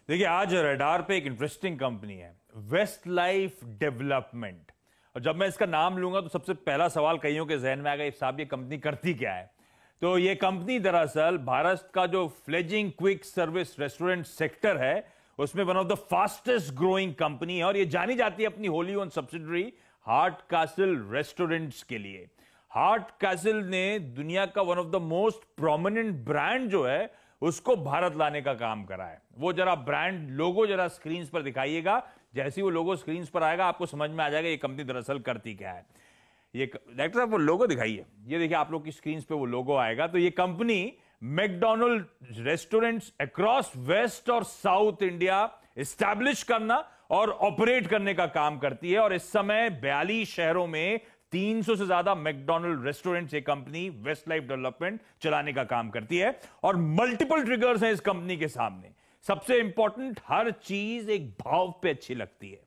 देखिए, आज रडार पे एक इंटरेस्टिंग कंपनी है, वेस्ट लाइफ डेवलपमेंट। और जब मैं इसका नाम लूंगा तो सबसे पहला सवाल कईयों के जहन में आएगा, साहब ये कंपनी करती क्या है। तो ये कंपनी दरअसल भारत का जो fledging quick service restaurant sector है उसमें one of the fastest growing company है, और ये जानी जाती है अपनी Holi own subsidiary heart castle restaurants के लिए। हार्ट कैसल ने दुनिया का one of the most prominent brand जो है उसको भारत लाने का काम करा है। वो जरा ब्रांड लोगो जरा स्क्रीन पर दिखाइएगा, जैसे ही वो लोगो स्क्रीन पर आएगा आपको समझ में आ जाएगा ये कंपनी दरअसल करती क्या है। ये डायरेक्टर साहब वो लोगो दिखाइए, ये देखिए आप लोग की स्क्रीन पे वो लोगो आएगा। तो ये company McDonald restaurants across west और साउथ इंडिया एस्टैब्लिश करना और ऑपरेट करने का काम करती है, और इस समय 42 शहरों में 300 से ज्यादा मैकडॉनल्ड रेस्टोरेंट्स ये कंपनी वेस्ट लाइफ डेवलपमेंट चलाने का काम करती है। और मल्टीपल ट्रिगर्स हैं इस कंपनी के सामने। सबसे इंपॉर्टेंट, हर चीज एक भाव पे अच्छी लगती है।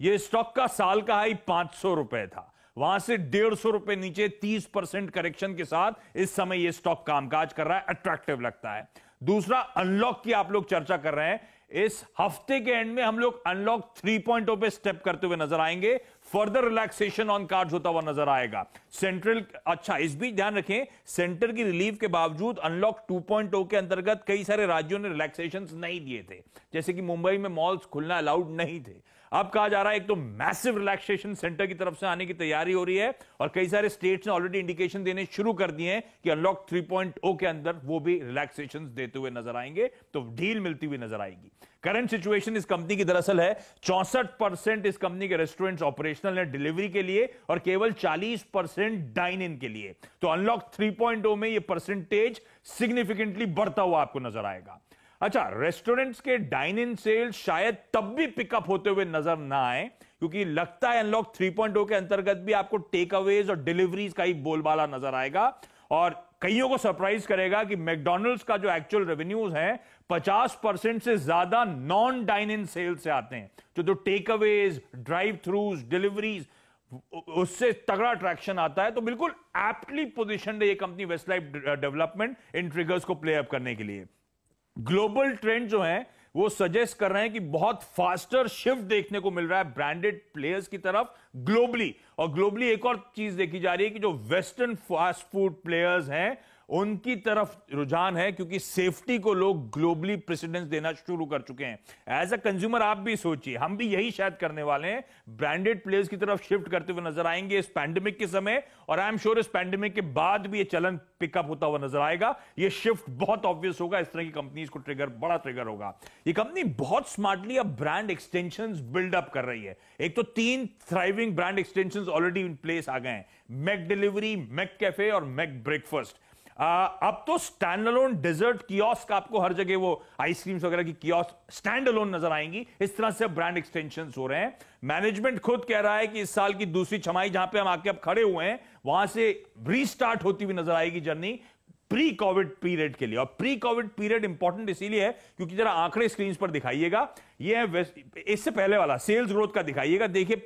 ये स्टॉक का साल का हाई 500 रुपए था, वहां से 150 रुपए नीचे 30% करेक्शन के साथ इस समय ये स्टॉक कामकाज कर रहा है, अट्रैक्टिव लगता है। दूसरा, अनलॉक की आप लोग चर्चा कर रहे हैं। इस हफ्ते के एंड में हम लोग अनलॉक 3.0 पे स्टेप करते हुए नजर आएंगे, फर्दर रिलैक्सेशन ऑन कार्ड्स होता हुआ नजर आएगा। सेंट्रल, अच्छा इस बीच ध्यान रखें, सेंटर की रिलीफ के बावजूद अनलॉक 2.0 के अंतर्गत कई सारे राज्यों ने रिलैक्सेशन नहीं दिए थे, जैसे कि मुंबई में मॉल्स खुलना अलाउड नहीं थे। अब कहा जा रहा है एक तो मैसिव रिलैक्सेशन सेंटर की तरफ से आने की तैयारी हो रही है, और कई सारे स्टेट्स ने ऑलरेडी इंडिकेशन देने शुरू कर दिए हैं कि अनलॉक 3.0 के अंदर वो भी रिलैक्सेशन देते हुए नजर आएंगे, तो डील मिलती हुई नजर आएगी। करंट सिचुएशन इस कंपनी की दरअसल है 64% इस कंपनी के रेस्टोरेंट्स ऑपरेशनल है डिलीवरी के लिए, और केवल 40% डाइन इन के लिए। तो अनलॉक 3.0 में ये परसेंटेज सिग्निफिकेंटली बढ़ता हुआ आपको नजर आएगा। अच्छा, रेस्टोरेंट्स के डाइन इन सेल्स शायद तब भी पिकअप होते हुए नजर ना आए, क्योंकि लगता है अनलॉक 3.0 के अंतर्गत भी आपको टेक अवेज और डिलीवरीज का ही बोलबाला नजर आएगा। और कईयों को सरप्राइज करेगा कि मैकडॉनल्ड्स का जो एक्चुअल रेवेन्यूज है 50% से ज्यादा नॉन डाइन इन सेल्स से आते हैं। जो takeaways, drive throughs, deliveries, उससे तगड़ा ट्रैक्शन आता है। तो बिल्कुल एप्टली पोजिशन्ड है ये company waste life development in triggers को प्ले अप करने के लिए। ग्लोबल ट्रेंड जो है वो सजेस्ट कर रहे हैं कि बहुत फास्टर शिफ्ट देखने को मिल रहा है ब्रांडेड प्लेयर्स की तरफ ग्लोबली। और ग्लोबली एक और चीज देखी जा रही है कि जो वेस्टर्न फास्ट फूड प्लेयर्स हैं उनकी तरफ रुझान है, क्योंकि सेफ्टी को लोग ग्लोबली प्रेसिडेंस देना शुरू कर चुके हैं। एज अ कंज्यूमर आप भी सोचिए, हम भी यही शायद करने वाले हैं, ब्रांडेड प्लेयर्स की तरफ शिफ्ट करते हुए नजर आएंगे इस पैंडेमिक के समय, और आई एम श्योर इस पैंडेमिक के बाद भी ये चलन पिकअप होता हुआ नजर आएगा। ये शिफ्ट बहुत ऑब्वियस होगा, इस तरह की कंपनीज को बड़ा ट्रिगर होगा। ये कंपनी बहुत स्मार्टली अब ब्रांड एक्सटेंशंस बिल्डअप कर रही है। एक तो 3 thriving brand extensions already in place आ गए हैं, मैक डिलीवरी, मैक कैफे और मैक ब्रेकफास्ट। अब तो स्टैंड अलोन डेजर्ट कियोस्क आपको हर जगह वो आइसक्रीम्स वगैरह की कियोस्क स्टैंड अलोन नजर आएंगी। इस तरह से ब्रांड एक्सटेंशंस हो रहे हैं। मैनेजमेंट खुद कह रहा है कि इस साल की दूसरी छमाही जहां पे हम आके अब खड़े हुए हैं वहां से रीस्टार्ट होती हुई नजर आएगी जर्नी प्री कोविड पीरियड के लिए। और प्री कोविड पीरियड इंपॉर्टेंट इसीलिए है क्योंकि जरा आंकड़े स्क्रीन पर दिखाइएगा, ये है इससे पहले वाला सेल्स ग्रोथ का दिखाइएगा। देखिए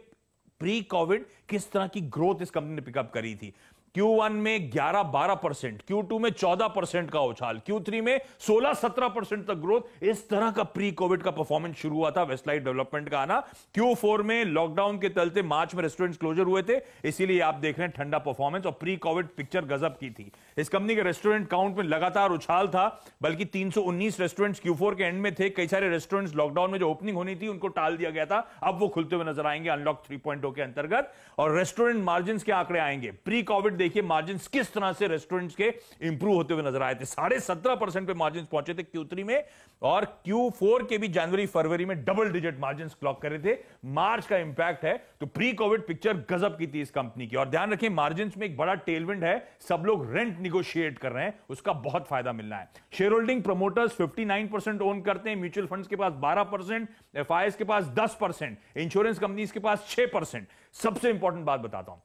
प्री कोविड किस तरह की ग्रोथ इस कंपनी ने पिकअप करी थी। Q1 में 11-12%, Q2 में 14% का उछाल, Q3 में 16-17% तक ग्रोथ। इस तरह का प्री कोविड का परफॉर्मेंस शुरू हुआ था वेस्ट लाइफ डेवलपमेंट का आना। Q4 में लॉकडाउन के चलते मार्च में रेस्टोरेंट्स क्लोजर हुए थे, इसीलिए आप देख रहे हैं ठंडा परफॉर्मेंस, और प्री कोविड पिक्चर गजब की थी। इस कंपनी के रेस्टोरेंट काउंट में लगातार उछाल था, बल्कि 319 रेस्टोरेंट्स Q4 के एंड में थे। कई सारे रेस्टोरेंट्स लॉकडाउन में जो ओपनिंग होनी थी उनको टाल दिया गया था, अब वो खुलते हुए नजर आएंगे अनलॉक 3.0 के अंतर्गत। और रेस्टोरेंट मार्जिन के आंकड़े आएंगे। प्री कोविड देखिए मार्जिन किस तरह से रेस्टोरेंट्स के इंप्रूव होते हुए नजर आए थे। 17.5% पे मार्जिन पहुंचे थे Q3 में, और Q4 के भी जनवरी फरवरी में डबल डिजिट मार्जिन क्लॉक करे थे। मार्च का इंपैक्ट है, तो प्री कोविड पिक्चर गजब की थी इस कंपनी की। और ध्यान रखें मार्जिन में एक बड़ा टेलविंड है, सब लोग रेंट निगोशिएट कर रहे हैं, उसका बहुत फायदा मिलना है। शेयर होल्डिंग प्रमोटर्स 59% ओन करते हैं, म्यूचुअल फंड्स के पास 12%, एफआईएस के पास 10%, इंश्योरेंस कंपनीज के पास 6%। सबसे इंपॉर्टेंट बात बताता हूं,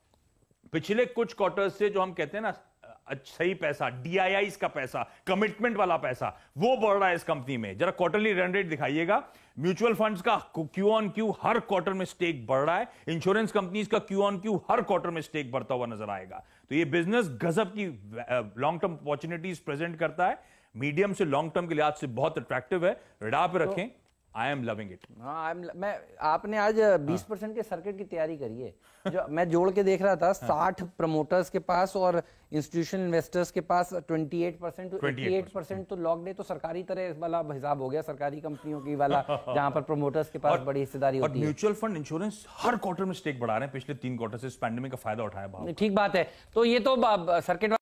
पिछले कुछ क्वार्टर्स से जो हम कहते हैं ना सही पैसा, डीआईआई का पैसा, कमिटमेंट वाला पैसा, वो बढ़ रहा है इस कंपनी में। जरा क्वार्टरली रन रेट दिखाइएगा। म्यूचुअल फंड्स का क्यू ऑन क्यू हर क्वार्टर में स्टेक बढ़ रहा है, इंश्योरेंस कंपनीज का क्यू ऑन क्यू हर क्वार्टर में स्टेक बढ़ता हुआ नजर आएगा। तो ये बिजनेस गजब की लॉन्ग टर्म अपॉर्चुनिटीज प्रेजेंट करता है, मीडियम से लॉन्ग टर्म के लिहाज से बहुत अट्रैक्टिव है। रडार पे रखें। I am loving it. हाँ, मैं आपने आज 20% के सर्किट की तैयारी करी है। जो मैं जोड़ के देख रहा था 60 प्रमोटर्स के पास और इंस्टीट्यूशनल इन्वेस्टर्स के पास 28%, 88% तो लॉक्ड है। तो सरकारी तरह वाला हिसाब हो गया, सरकारी कंपनियों की वाला जहां पर प्रमोटर्स के पास बड़ी हिस्सेदारी होती है। म्यूचुअल फंड इंश्योरेंस हर क्वार्टर में स्टेक बढ़ा रहे हैं, पिछले 3 क्वार्टर से इस पैंडेमिक का फायदा उठाया। ठीक बात है। तो ये तो सर्किट